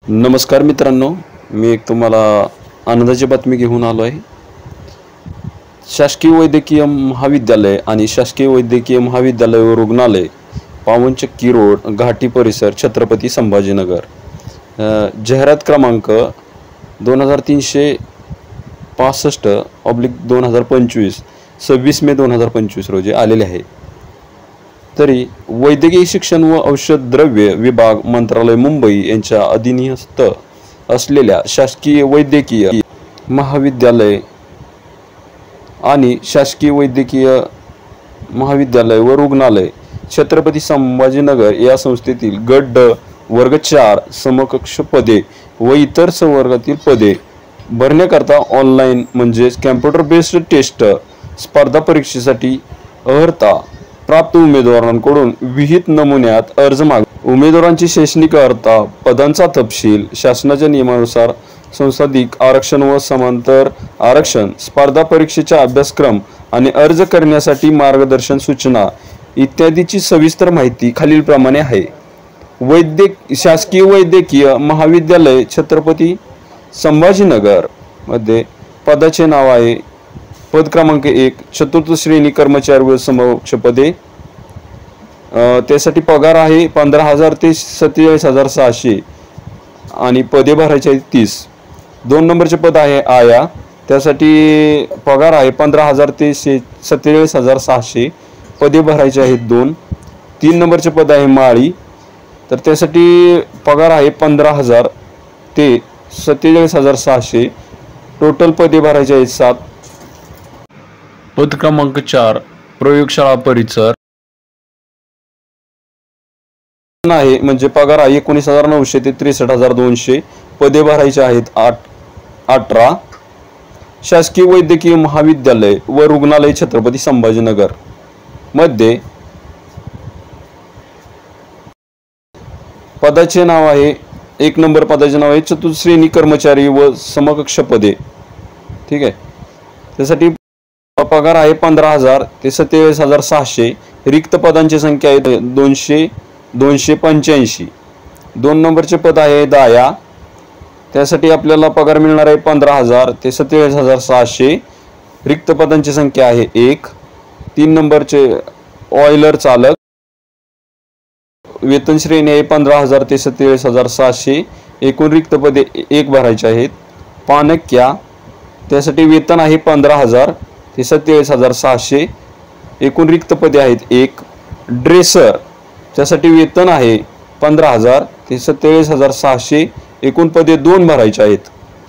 नमस्कार मित्रांनो, मी एक तुम्हाला आनंदाची बातमी घेऊन आलो आहे। शासकीय वैद्यकीय महाविद्यालय आणि शासकीय वैद्यकीय महाविद्यालय व रुग्णालय पावनचक्की रोड घाटी परिसर छत्रपती संभाजीनगर जाहिरात क्रमांक 2365/2025 26 मे 2025 रोजी आलेले आहे। तरी वैद्यकीय शिक्षण व औषध द्रव्य विभाग मंत्रालय मुंबई यांच्या अधीनस्थ असलेल्या शासकीय वैद्यकीय महाविद्यालय आणि शासकीय वैद्यकीय महाविद्यालय व रुग्णालय छत्रपती संभाजीनगर या संस्थेतील गट ड वर्ग 4 समकक्ष पदे व इतर संवर्गातील पदे भरण्याकरता ऑनलाईन म्हणजे कॉम्प्युटर बेस्ड टेस्ट स्पर्धा परीक्षेसाठी अर्हता प्राप्त उमेदवारांकडून विहित नमुन्यात अर्ज उमेदवारांची शैक्षणिक अर्हता, पदांचा तपशील, शासनाच्या नियमानुसार संसाधिक आरक्षण व समांतर आरक्षण, स्पर्धा परीक्षेचा अभ्यासक्रम आणि अर्ज करण्यासाठी मार्गदर्शन सूचना इत्यादीची सविस्तर माहिती खालीलप्रमाणे आहे। शासकीय वैद्यकीय महाविद्यालय छत्रपती संभाजीनगर मध्ये पदाचे नाव आहे पद क्रमांक 1 चतुर्थ श्रेणी कर्मचारी व समकक्ष पदे। त्यासाठी पगार आहे 15,000 ते 47,600 आणि पदे भरायचे आहेत 30। 2 नंबरचे पद आहे आया, त्यासाठी पगार आहे 15,000 ते 47,600 पदे भरायचे आहेत 2। 3 नंबरचे पद आहे माळी, तर त्यासाठी पगार आहे 15,000 ते 47,600 टोटल पदे भरायचे आहेत 7। पद क्रमांक 4 प्रयोगशाळा परिसर आहे म्हणजे पगार आहे 19,900 ते 63,200 पदे भरायचे आहेत 18। शासकीय वैद्यकीय महाविद्यालय व रुग्णालय छत्रपती संभाजीनगर मध्ये पदाचे नाव आहे 1 नंबर पदाचे नाव आहे चतुर्थ श्रेणी कर्मचारी व समकक्ष पदे। ठीक आहे, त्यासाठी पगार आहे 15,000 ते 47,600। रिक्त पदांची संख्या आहे 285। 2 नंबरचे पद आहे दाया, त्यासाठी आपल्याला पगार मिळणार आहे 15,000 ते 47,600। रिक्त पदांची संख्या आहे 1। 3 नंबरचे ऑयलर चालक, वेतन श्रेणी आहे 15,000 ते 47,600। एकूण रिक्त पदे 1 भरायचे आहेत। पानक्या, त्यासाठी वेतन आहे 15,000 ते 47,600। एकूण रिक्त पदे आहेत 1। ड्रेसर, त्यासाठी वेतन आहे 15,000 ते 47,600। एकूण पदे 2 भरायचे आहेत।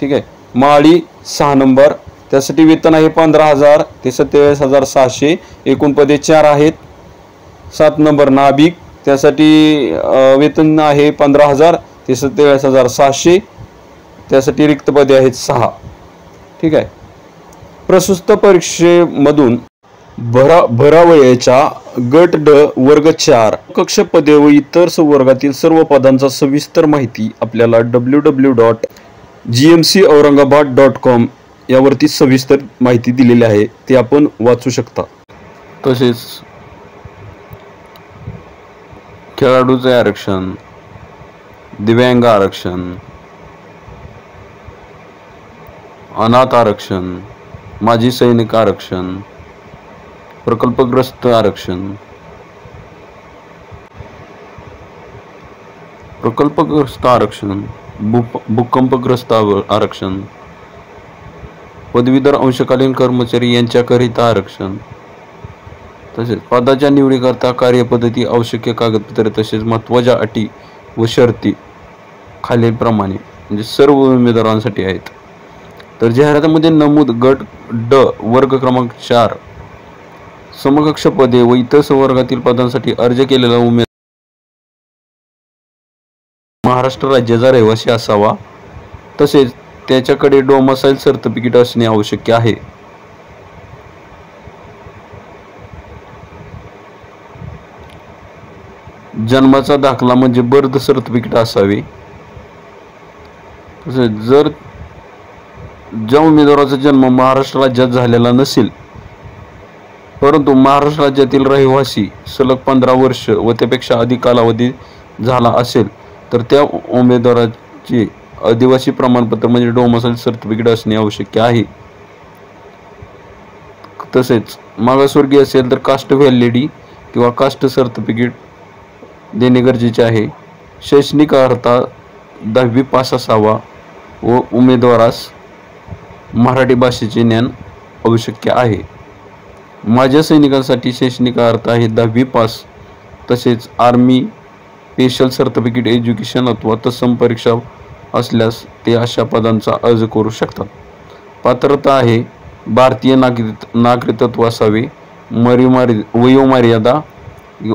ठीक आहे। माळी 6 नंबर, त्यासाठी वेतन आहे 15,000 ते 47,600। एकूण पदे 4 आहेत। 7 नंबर नाभिक, त्यासाठी वेतन आहे 15,000 ते 47,600। त्यासाठी रिक्त पदे आहेत 6। ठीक आहे। प्रस्तुत परीक्षेमधून भरावयाच्या गट ड वर्ग 4 कक्ष पदे व इतर संवर्गातील सर्व पदांचा सविस्तर माहिती आपल्याला www.gmcaurangabad.com यावरती सविस्तर माहिती दिलेली आहे, ते आपण वाचू शकता। तसेच खेळाडूचे आरक्षण, दिव्यांग आरक्षण, अनाथ आरक्षण, माजी सैनिक आरक्षण, प्रकल्पग्रस्त आरक्षण, भूकंपग्रस्त आरक्षण, पदवीधर अंशकालीन कर्मचारी यांच्याकरिता आरक्षण, तसेच पदाच्या निवडीकरता कार्यपद्धती, आवश्यक कागदपत्रे तसेच महत्त्वाच्या अटी व शर्ती खालीलप्रमाणे म्हणजे सर्व उमेदवारांसाठी आहेत। तर जाहिरातीमध्ये नमूद गट ड वर्ग क्रमांक 4 समकक्ष पदे व इतर संवर्गातील पदांसाठी अर्ज केलेला उमेदवार महाराष्ट्र राज्याचा रहिवासी असावा, तसेच त्याच्याकडे डोमिसाइल सर्टिफिकेट असणे आवश्यक आहे। जन्माचा दाखला म्हणजे बर्थ सर्टिफिकेट असावे। तसेच जर ज्या उमेदवाराचा जन्म महाराष्ट्र राज्यात झालेला नसेल परंतु महाराष्ट्र राज्यातील रहिवासी सलग 15 वर्ष व त्यापेक्षा अधिक कालावधी झाला असेल तर त्या चे आदिवासी प्रमाणपत्र म्हणजे डोमिसाइल सर्टिफिकेट असणे आवश्यक आहे। तसेच मागासवर्गीय असेल तर कास्ट व्हॅलिडिटी किंवा कास्ट सर्टिफिकेट देणे गरजेचे आहे। शैक्षणिक अर्हता 10वी पास असावा व उमेदवारास मराठी भाषेचे ज्ञान आवश्यक आहे। माझ्या सैनिकांसाठी शैक्षणिक अर्हता आहे 10वी पास। तसेच आर्मी स्पेशल सर्टिफिकेट एज्युकेशन अथवा तत्सम परीक्षा असल्यास ते अशा पदांचा अर्ज करू शकतात। पात्रता आहे भारतीय नागरिकत्व असावे।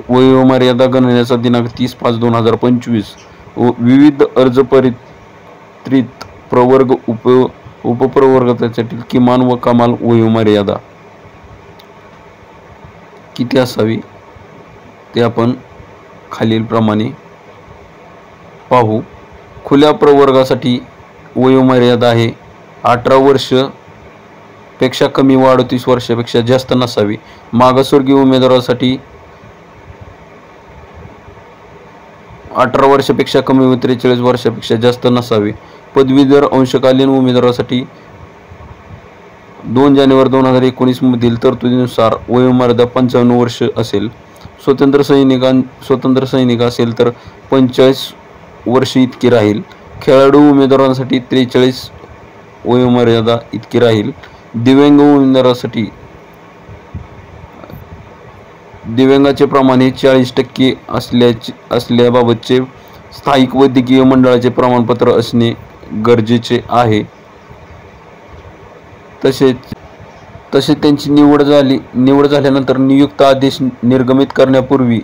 वयोमर्यादा गणनेचा दिनांक 30/5/2025 व विविध अर्ज परित्रित प्रवर्ग उपप्रवर्गातील किमान व कमाल वयोमर्यादा किती असावी ते आपण खालीलप्रमाणे पाहू। खुल्या प्रवर्गासाठी वयोमर्यादा आहे 18 वर्ष पेक्षा कमी व 38 वर्षापेक्षा जास्त नसावी। मागासवर्गीय उमेदवारासाठी 18 वर्षापेक्षा कमी व 43 वर्षापेक्षा जास्त नसावे। पदवीधर अंशकालीन उमेदवारासाठी 2 जानेवारी 2019 मधील तरतुदीनुसार वयोमर्यादा 55 वर्ष असेल। स्वतंत्र सैनिक असेल तर 45 वर्ष इतकी राहील। खेळाडू उमेदवारांसाठी 43 वयोमर्यादा इतकी राहील। दिव्यांग उमेदवारासाठी दिव्यांगाचे प्रमाण हे 40% असल्याबाबतचे स्थायिक वैद्यकीय मंडळाचे प्रमाणपत्र असणे गरजेचे आहे। तसेच त्यांची निवड झाल्यानंतर नियुक्त आदेश निर्गमित करण्यापूर्वी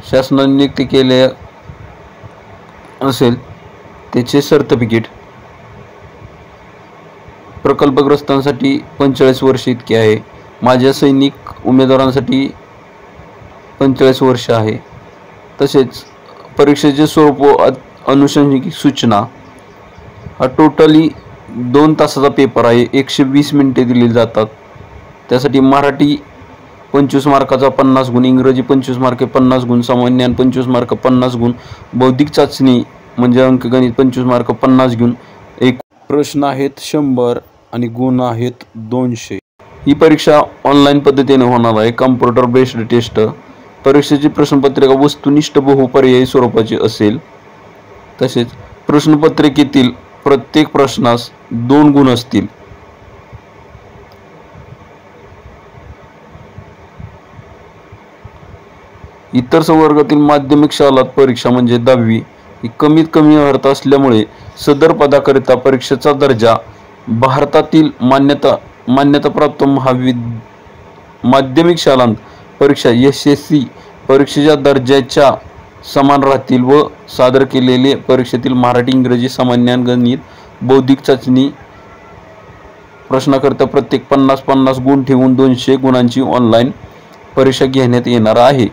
शासनाने नियुक्ती केले असेल त्याचे सर्टिफिकेट। प्रकल्पग्रस्तांसाठी 45 वर्ष इतके आहे। माझ्या सैनिक उमेदवारांसाठी 45 वर्ष आहे। तसेच परीक्षेचे स्वरूप व अनुषंगिक सूचना हा टोटली 2 तासाचा पेपर आहे। 120 मिनिटे दिली जातात। त्यासाठी मराठी 25 मार्काचा 50 गुण, इंग्रजी 25 मार्क 50 गुण, सामान्य ज्ञान 25 मार्क 50 गुण, बौद्धिक चाचणी म्हणजे अंकगणित 25 मार्क 50 गुण, एक प्रश्न आहेत 100 आणि गुण आहेत 200। ही परीक्षा ऑनलाईन पद्धतीने होणार आहे, कॉम्प्युटर बेस्ड टेस्ट। परीक्षेची प्रश्नपत्रिका वस्तुनिष्ठ बहुपर्यायी स्वरूपाची असेल। तसेच प्रश्नपत्रिकेतील प्रत्येक प्रश्नास 2 गुण असतील। इतर संवर्गातील माध्यमिक शालांत परीक्षा म्हणजे 10वी ही कमीत कमी अर्हता असल्यामुळे सदर पदाकरिता परीक्षेचा दर्जा भारतातील मान्यताप्राप्त माध्यमिक शालांत परीक्षा SSC परीक्षेच्या दर्जाच्या समान राहतील व सादर केलेले परीक्षेतील मराठी, इंग्रजी, सामान्य ज्ञान, गणित, बौद्धिक चाचणी प्रश्नाकरिता प्रत्येक 50-50 गुण ठेवून 200 गुणांची ऑनलाईन परीक्षा घेण्यात येणार आहे।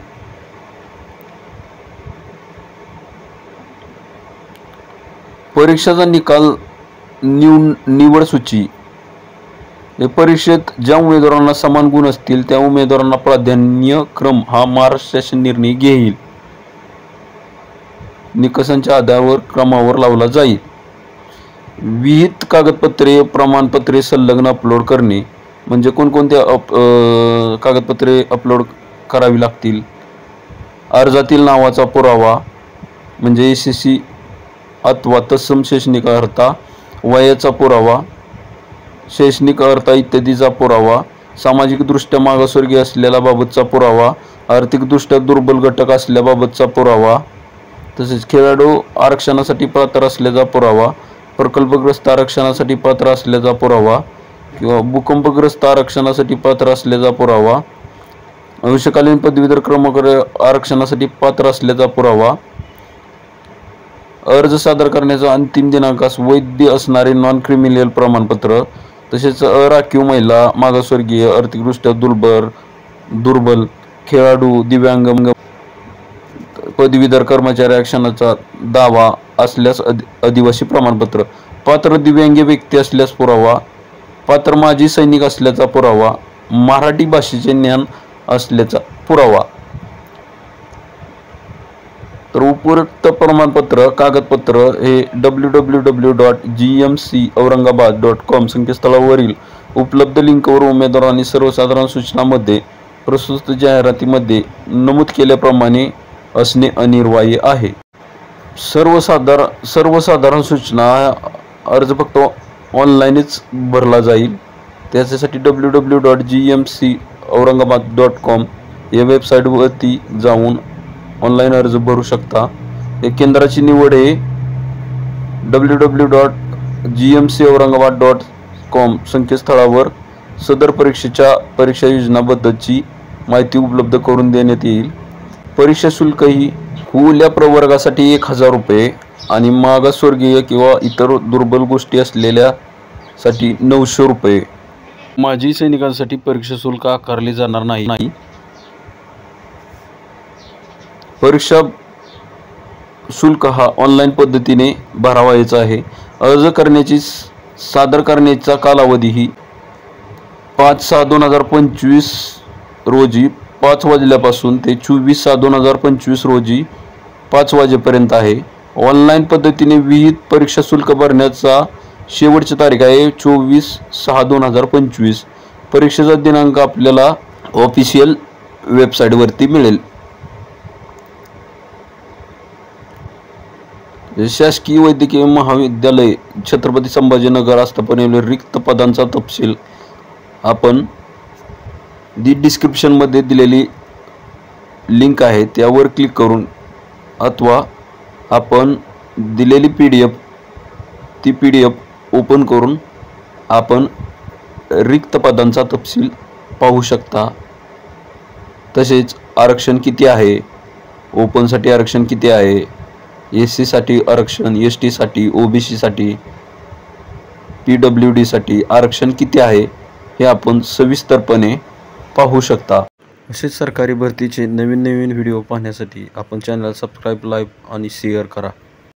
परीक्षेचा निकाल निवड सूची। परीक्षेत ज्या उमेदवारांना समान गुण असतील त्या उमेदवारांना प्राधान्यक्रम हा महाराष्ट्र शासन निर्णय घेईल। निकषांच्या आधारावर क्रमावर लावला जाईल। विहित कागदपत्रे प्रमाणपत्रे संलग्न अपलोड करणे म्हणजे कोणकोणते कागदपत्रे अपलोड करावी लागतील। अर्जातील नावाचा पुरावा म्हणजे SSC अथवा तत्सम शैक्षणिक अर्हता, वयाचा पुरावा, शैक्षणिक अर्हता इत्यादीचा पुरावा, सामाजिकदृष्ट्या मागासवर्गीय असलेल्याबाबतचा पुरावा, आर्थिकदृष्ट्या दुर्बल घटक असल्याबाबतचा पुरावा, तसेच खेळाडू आरक्षणासाठी पात्र असल्याचा पुरावा, प्रकल्पग्रस्त आरक्षणासाठी पात्र असल्याचा पुरावा किंवा भूकंपग्रस्त आरक्षणासाठी पात्र असल्याचा पुरावा, अंशकालीन पदवीधर क्रमांक आरक्षणासाठी पात्र असल्याचा पुरावा, अर्ज सादर करण्याचा अंतिम दिनांकास वैध असणारे नॉन क्रिमिनल प्रमाणपत्र, तसेच अराखीव महिला, मागासवर्गीय, आर्थिकदृष्ट्या दुर्बल, खेळाडू, दिव्यांग, पदवीधर कर्मचारी आरक्षणाचा दावा असल्यास आदिवासी प्रमाणपत्र, पात्र दिव्यांग व्यक्ती असल्यास पुरावा, पात्र माजी सैनिक असल्याचा पुरावा, मराठी भाषेचे ज्ञान असल्याचा पुरावा। तर उपरोक्त प्रमाणपत्र कागदपत्र हे www.gmcaurangabaad.com संकेतस्थळावरील उपलब्ध लिंकवर उमेदवारांनी सर्वसाधारण सूचनांमध्ये प्रस्तुत जाहिरातीमध्ये नमूद केल्याप्रमाणे असणे अनिवार्य आहे। सर्वसाधारण सूचना अर्ज फक्त ऑनलाईनच भरला जाईल। त्याच्यासाठी www.gmcaurangabaad.com या वेबसाईटवरती जाऊन ऑनलाईन अर्ज भरू शकता। या केंद्राची निवड हे www.gmcaurangabaad.com संकेतस्थळावर सदर परीक्षा योजनाबद्दलची माहिती उपलब्ध करून देण्यात येईल। परीक्षा शुल्क ही खुल्या प्रवर्गासाठी 1000 रुपये आणि मागासवर्गीय किंवा इतर दुर्बल गोष्टी असलेल्यासाठी 900 रुपये। माजी सैनिकांसाठी परीक्षा शुल्क आकारले जाणार नाही। परीक्षा शुल्क हा ऑनलाईन पद्धतीने भरावायचा आहे। अर्ज करण्याची सादर करण्याचा कालावधी ही 5/6/2025 रोजी 5 वाजल्यापासून ते 24/6/2025 रोजी 5 वाजेपर्यंत आहे। ऑनलाईन पद्धतीने विहित परीक्षा शुल्क भरण्याचा शेवटची तारीख आहे 24/6/2025। परीक्षेचा दिनांक आपल्याला ऑफिशियल वेबसाईटवरती मिळेल। शासकीय वैद्यकीय महाविद्यालय छत्रपती संभाजीनगर आस्थापनेतील रिक्त पदांचा तपशील आपण डिस्क्रिप्शनमध्ये दिलेली लिंक आहे त्यावर क्लिक करून अथवा आपण दिलेली PDF ओपन करून आपण रिक्त पदांचा तपशील पाहू शकता। तसेच आरक्षण किती आहे, ओपनसाठी आरक्षण किती आहे, SC साठी आरक्षण, ST साठी, OBC साठी, PWD साठी आरक्षण किती आहे हे आपण सविस्तरपणे पाहू शकता। असेच सरकारी भरतीचे नवीन व्हिडिओ पाहण्यासाठी आपण चॅनल सबस्क्राइब, लाईक आणि शेअर करा।